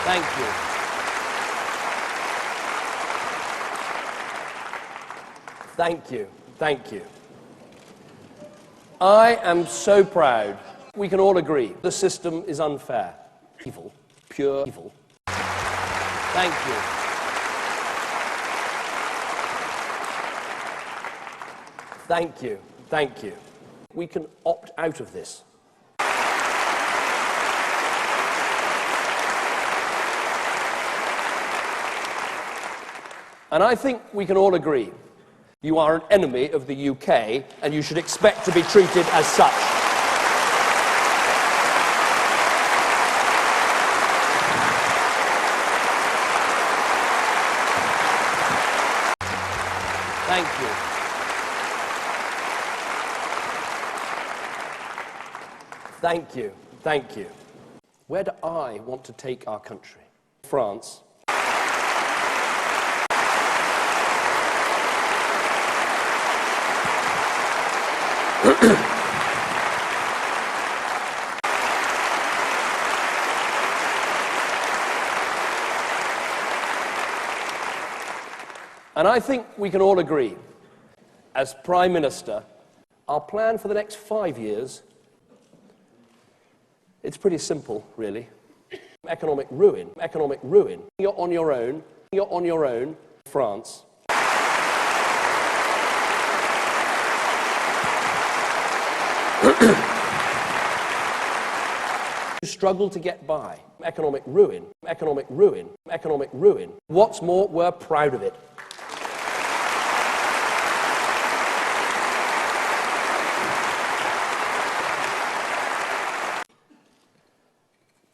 Thank you. Thank you. Thank you. I am so proud. We can all agree the system is unfair. Evil. Pure evil. Thank you. Thank you. Thank you. We can opt out of this. And I think we can all agree you are an enemy of the UK and you should expect to be treated as such. Thank you. Thank you. Thank you. Where do I want to take our country? France. And I think we can all agree, as Prime Minister, our plan for the next 5 years, it's pretty simple, really. Economic ruin, economic ruin. You're on your own, France. You struggle to get by. Economic ruin, economic ruin, economic ruin. What's more, we're proud of it.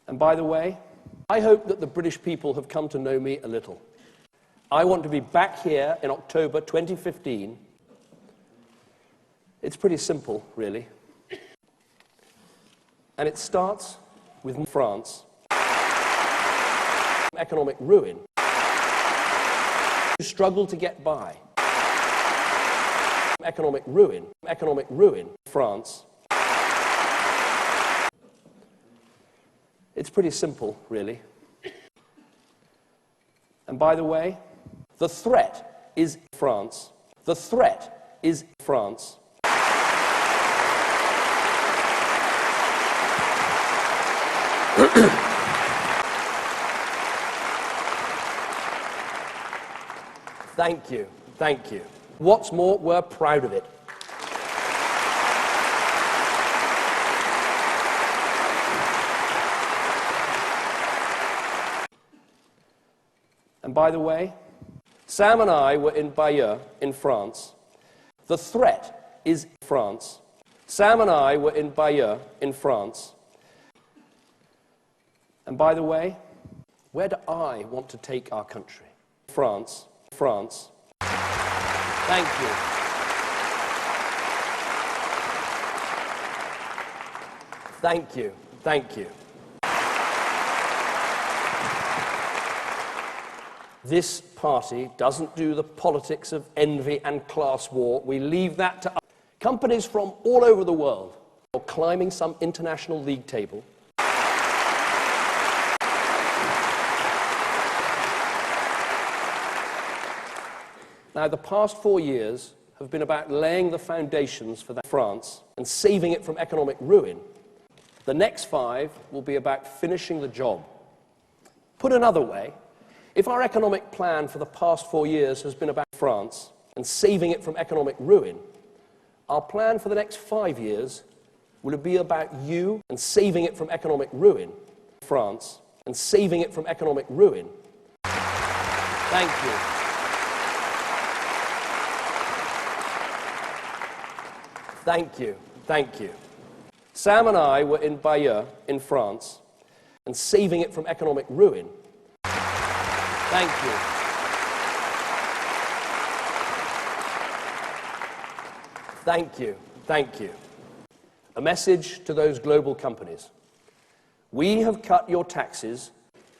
And by the way, I hope that the British people have come to know me a little. I want to be back here in October 2015. It's pretty simple, really. And it starts with France. Economic ruin. You struggle to get by. Economic ruin, France. It's pretty simple, really. And by the way, the threat is France. The threat is France. Thank you. Thank you. What's more, we're proud of it. And by the way, Sam and I were in Bayeux in France. The threat is France. Sam and I were in Bayeux in France. And by the way, where do I want to take our country? France. France. Thank you. Thank you. Thank you. This party doesn't do the politics of envy and class war. We leave that to companies from all over the world or climbing some international league table. Now, the past 4 years have been about laying the foundations for that France and saving it from economic ruin. The next 5 will be about finishing the job. Put another way, if our economic plan for the past 4 years has been about France and saving it from economic ruin, our plan for the next 5 years will be about you and saving it from economic ruin. France and saving it from economic ruin. Thank you. Thank you. Thank you. Sam and I were in Bayeux in France and saving it from economic ruin. Thank you. Thank you. Thank you. A message to those global companies. We have cut your taxes,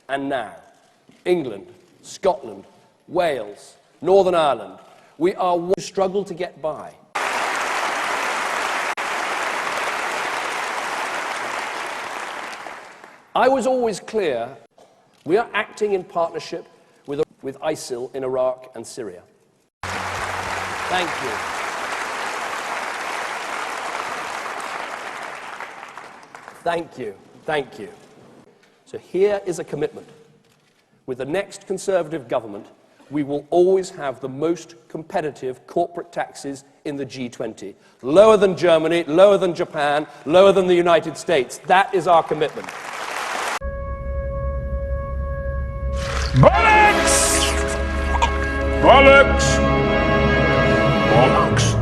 and now England, Scotland, Wales, Northern Ireland, we are struggle to get by. I was always clear We are acting in partnership with ISIL in Iraq and Syria. Thank you. Thank you. Thank you. So here is a commitment. With the next Conservative government, we will always have the most competitive corporate taxes in the G20. Lower than Germany, lower than Japan, lower than the United States. That is our commitment. Bollocks! Bollocks! Bollocks!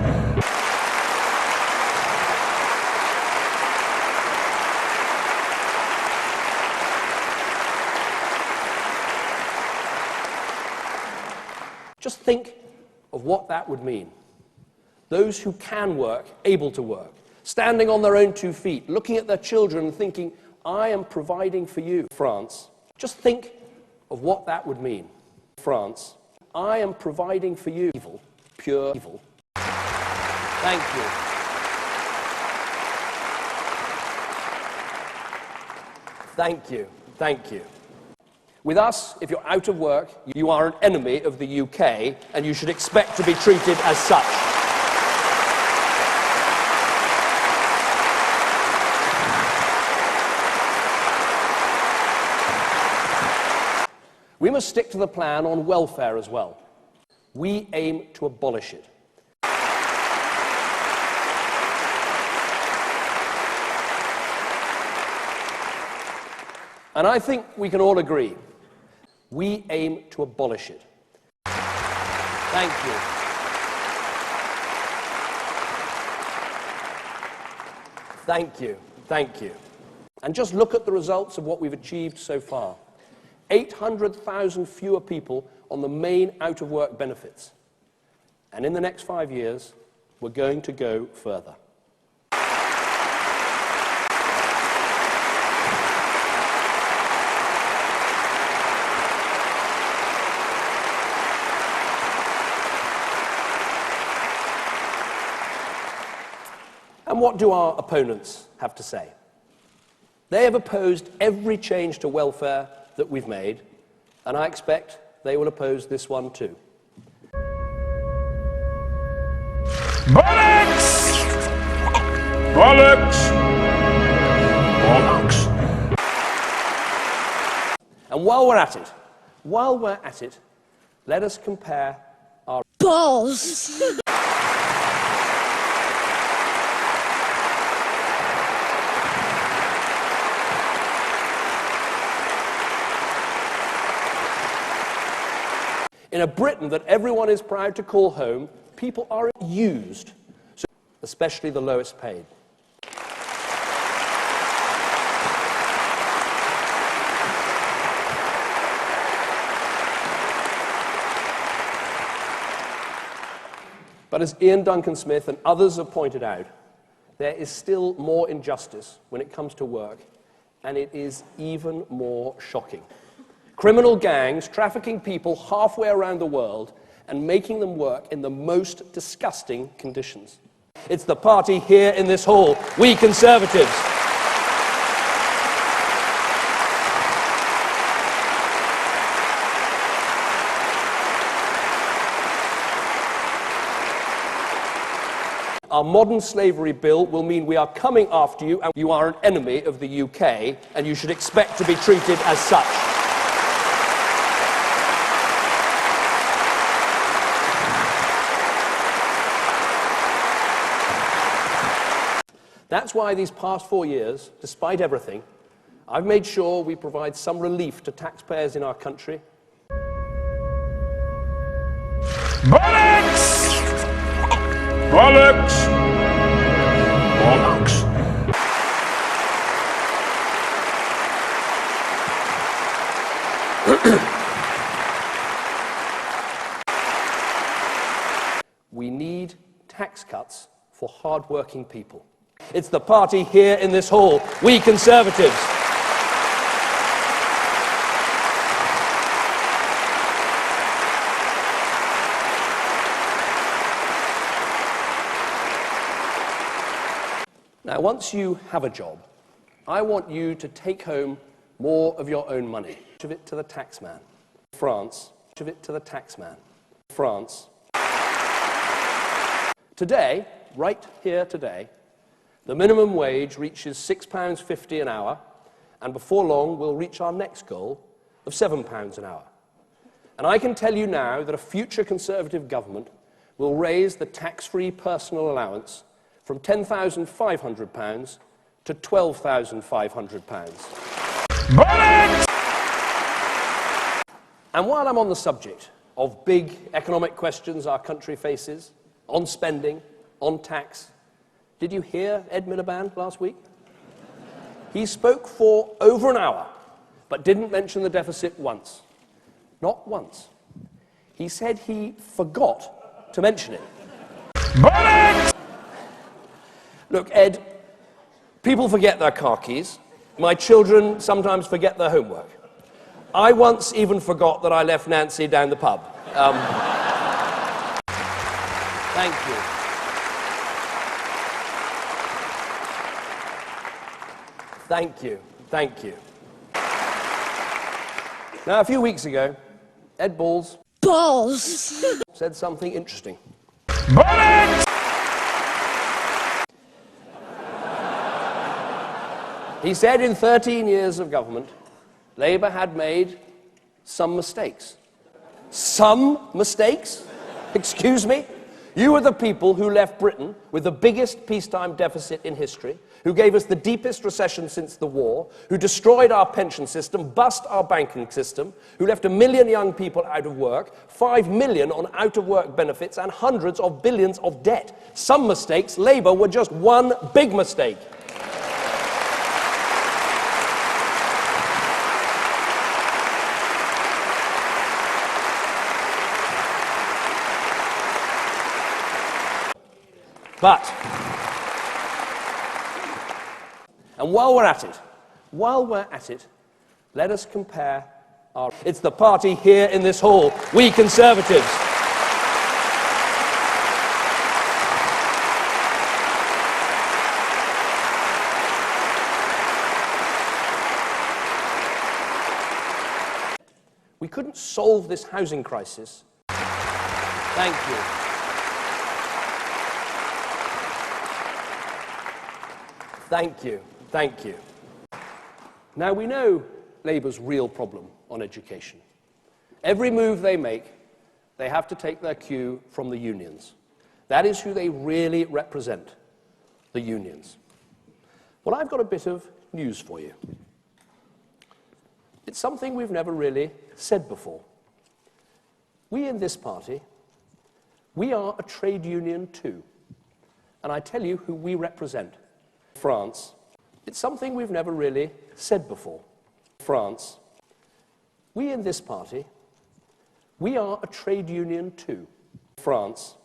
Just think of what that would mean. Those who can work, able to work, standing on their own 2 feet, looking at their children and thinking, I am providing for you. France. Just think of what that would mean. France. I am providing for you. Evil. Pure evil. Thank you. Thank you. Thank you. With us, if you're out of work, you are an enemy of the UK, and you should expect to be treated as such. We must stick to the plan on welfare as well. We aim to abolish it. And I think we can all agree. We aim to abolish it. Thank you. Thank you. Thank you. And just look at the results of what we've achieved so far. 800,000 fewer people on the main out-of-work benefits. And in the next 5 years, we're going to go further. And what do our opponents have to say? They have opposed every change to welfare that we've made, and I expect they will oppose this one too. Bollocks! Bollocks! Bollocks! And while we're at it, let us compare our balls. In a Britain that everyone is proud to call home, people are used, especially the lowest paid. But as Ian Duncan Smith and others have pointed out, there is still more injustice when it comes to work, and it is even more shocking. Criminal gangs trafficking people halfway around the world and making them work in the most disgusting conditions. It's the party here in this hall, we Conservatives. Our modern slavery bill will mean we are coming after you, and you are an enemy of the UK, and you should expect to be treated as such. That's why these past 4 years, despite everything, I've made sure we provide some relief to taxpayers in our country. Bollocks! Bollocks! Bollocks! We need tax cuts for hard-working people. It's the party here in this hall, we Conservatives. Now, once you have a job, I want you to take home more of your own money. Much of it to the taxman. France. Much of it to the taxman. France. Today, right here today, the minimum wage reaches £6.50 an hour, and before long we'll reach our next goal of £7 an hour. And I can tell you now that a future Conservative government will raise the tax-free personal allowance from £10,500 to £12,500. And while I'm on the subject of big economic questions our country faces, on spending, on tax, did you hear Ed Miliband last week? He spoke for over an hour, but didn't mention the deficit once. Not once. He said he forgot to mention it. Look, Ed, people forget their car keys. My children sometimes forget their homework. I once even forgot that I left Nancy down the pub. Thank you. Thank you. Thank you. Now, a few weeks ago, Ed Balls said something interesting. He said in 13 years of government, Labour had made some mistakes. Some mistakes? Excuse me? You were the people who left Britain with the biggest peacetime deficit in history, who gave us the deepest recession since the war, who destroyed our pension system, bust our banking system, who left 1 million young people out of work, 5 million on out-of-work benefits, and hundreds of billions of debt. Some mistakes, Labour were just one big mistake. But, and while we're at it, let us compare our... It's the party here in this hall, we Conservatives. We couldn't solve this housing crisis. Thank you. Thank you. Thank you. Now, we know Labour's real problem on education. Every move they make, they have to take their cue from the unions. That is who they really represent, the unions. Well, I've got a bit of news for you. It's something we've never really said before. We in this party, we are a trade union too. And I tell you who we represent. France. It's something we've never really said before. France. We in this party, we are a trade union too. France.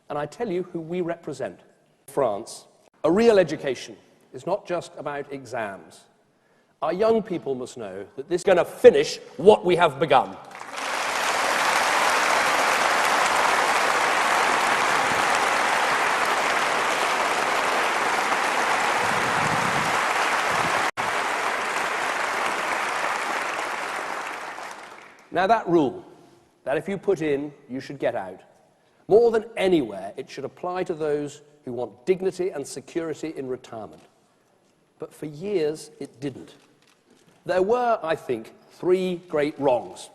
And I tell you who we represent. France. A real education is not just about exams. Our young people must know that this is going to finish what we have begun. Now, that rule, that if you put in, you should get out, more than anywhere, it should apply to those who want dignity and security in retirement. But for years, it didn't. There were, I think, 3 great wrongs.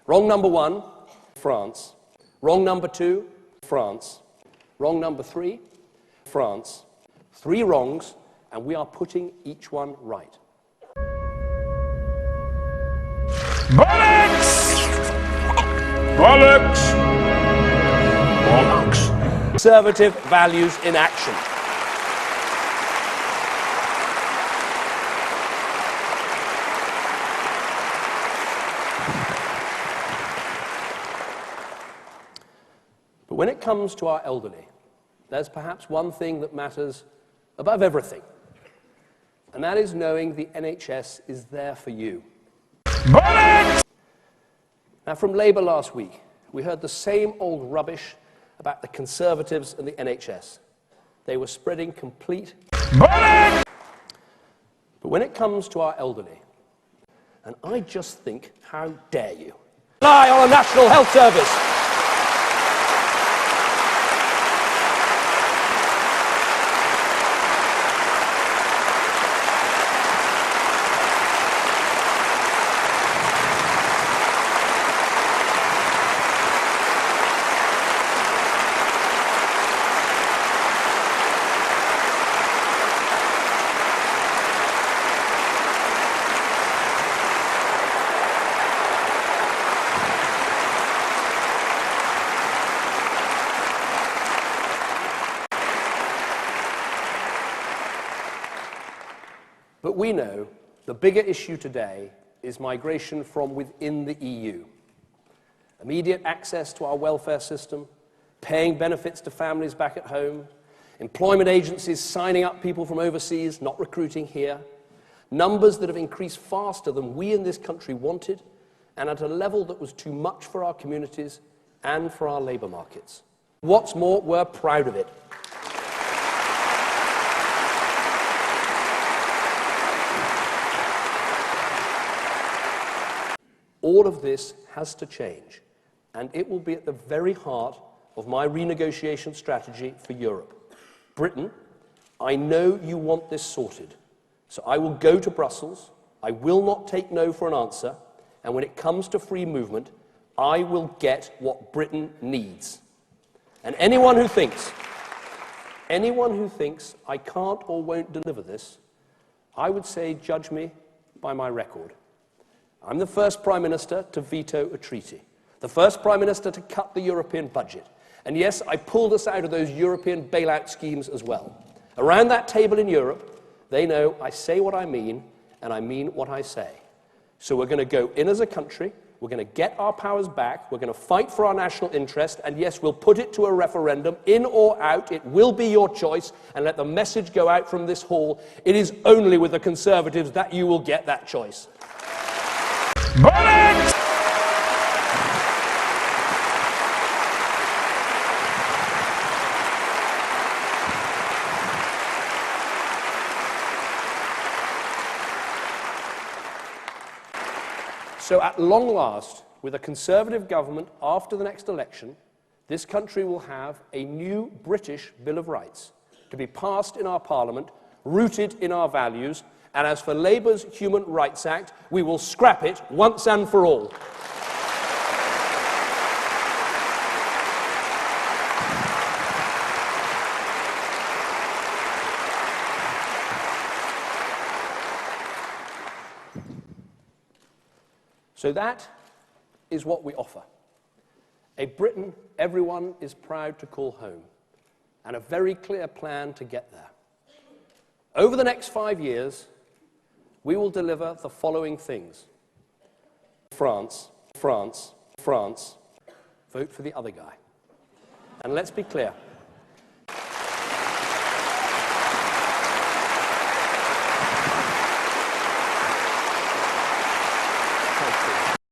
Wrong number 1, France. Wrong number 2, France. Wrong number 3, France. 3 wrongs, and we are putting each one right. Bollocks! Bollocks! Bollocks! Conservative values in action. But when it comes to our elderly, there's perhaps one thing that matters above everything, and that is knowing the NHS is there for you. Bollocks! Now, from Labour last week, we heard the same old rubbish about the Conservatives and the NHS. They were spreading complete... Bollocks! But when it comes to our elderly, And I just think, how dare you? Rely on a National Health Service. But we know the bigger issue today is migration from within the EU. Immediate access to our welfare system, paying benefits to families back at home, employment agencies signing up people from overseas, not recruiting here, numbers that have increased faster than we in this country wanted, and at a level that was too much for our communities and for our labour markets. What's more, we're proud of it. All of this has to change, and it will be at the very heart of my renegotiation strategy for Europe. Britain, I know you want this sorted, so I will go to Brussels, I will not take no for an answer, and when it comes to free movement, I will get what Britain needs. And anyone who thinks I can't or won't deliver this, I would say judge me by my record. I'm the first Prime Minister to veto a treaty, the first Prime Minister to cut the European budget. And yes, I pulled us out of those European bailout schemes as well. Around that table in Europe, they know I say what I mean, and I mean what I say. So we're going to go in as a country, we're going to get our powers back, we're going to fight for our national interest, and yes, we'll put it to a referendum, in or out, it will be your choice, and let the message go out from this hall, it is only with the Conservatives that you will get that choice. Bonnet! So at long last, with a Conservative government after the next election, this country will have a new British Bill of Rights to be passed in our Parliament, rooted in our values, and as for Labour's Human Rights Act, we will scrap it once and for all. So that is what we offer. A Britain everyone is proud to call home, and a very clear plan to get there. Over the next 5 years, we will deliver the following things. France, vote for the other guy. And let's be clear.